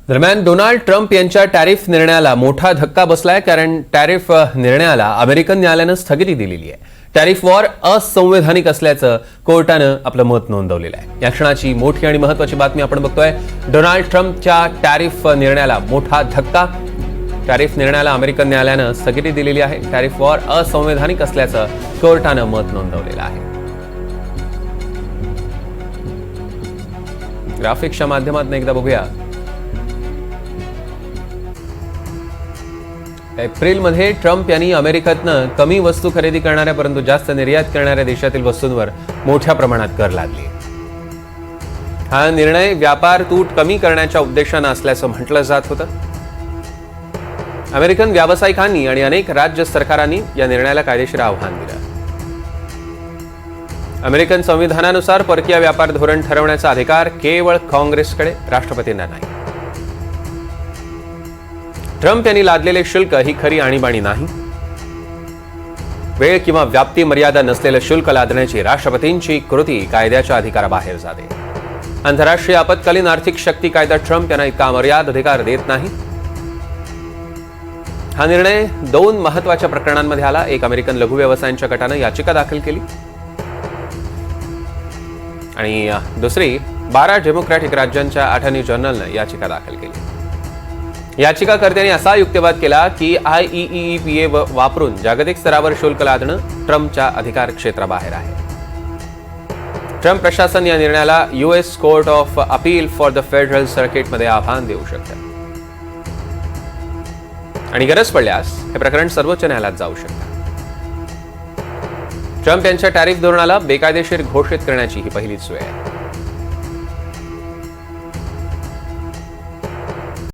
दरम्यान Donald Trump यांच्या tariff निर्णयाला मोठा धक्का बसलाय, कारण टॅरिफ निर्णयाला अमेरिकन न्यायालयानं स्थगिती दिलेली आहे. टॅरिफ वॉर असंवैधानिक असल्याचं कोर्टानं आपलं मत नोंदवलेलं आहे. या क्षणाची मोठी आणि महत्त्वाची बातमी आपण बघतोय. डोनाल्ड ट्रम्पच्या टॅरिफ निर्णयाला मोठा धक्का. टॅरिफ निर्णयाला अमेरिकन न्यायालयानं स्थगिती दिलेली आहे. टॅरिफ वॉर असंवैधानिक असल्याचं कोर्टानं मत नोंदवलेलं आहे. ग्राफिक्सच्या माध्यमातून एकदा बघूया. एप्रिलमध्ये ट्रम्प यांनी अमेरिकेतनं कमी वस्तू खरेदी करणाऱ्या परंतु जास्त निर्यात करणाऱ्या देशातील वस्तूंवर मोठ्या प्रमाणात कर लादले. हा निर्णय व्यापार तूट कमी करण्याच्या उद्देशानं असल्याचं म्हटलं जात होतं. अमेरिकन व्यावसायिकांनी आणि अनेक राज्य सरकारांनी या निर्णयाला कायदेशीर आव्हान दिलं. अमेरिकन संविधानानुसार परकीय व्यापार धोरण ठरवण्याचा अधिकार केवळ काँग्रेसकडे, राष्ट्रपतींना नाही. ट्रम्प यांनी लादलेले शुल्क ही खरी आणीबाणी नाही. वेळ किंवा व्याप्ती मर्यादा नसलेलं शुल्क लादण्याची राष्ट्रपतींची कृती कायद्याच्या अधिकाराबाहेर जाते. आंतरराष्ट्रीय आपत्कालीन आर्थिक शक्ती कायदा ट्रम्प यांना इतका अमर्याद अधिकार देत नाही. हा निर्णय 2 महत्त्वाच्या प्रकरणांमध्ये आला. एक, अमेरिकन लघु व्यवसायांच्या गटानं याचिका दाखल केली आणि दुसरी 12 डेमोक्रॅटिक राज्यांच्या अटॉर्नी जनरलनं याचिका दाखल केली. याचिकाकर्त्यांनी असा युक्तिवाद केला की IEEPA वापरून जागतिक स्तरावर शुल्क लादणं ट्रम्पच्या अधिकार क्षेत्राबाहेर आहे. ट्रम्प प्रशासन या निर्णयाला US court of appeal for the federal सर्किटमध्ये आव्हान देऊ शकतं आणि गरज पडल्यास हे प्रकरण सर्वोच्च न्यायालयात जाऊ शकतं. ट्रम्प यांच्या टॅरिफ धोरणाला बेकायदेशीर घोषित करण्याची ही पहिलीच वेळ आहे.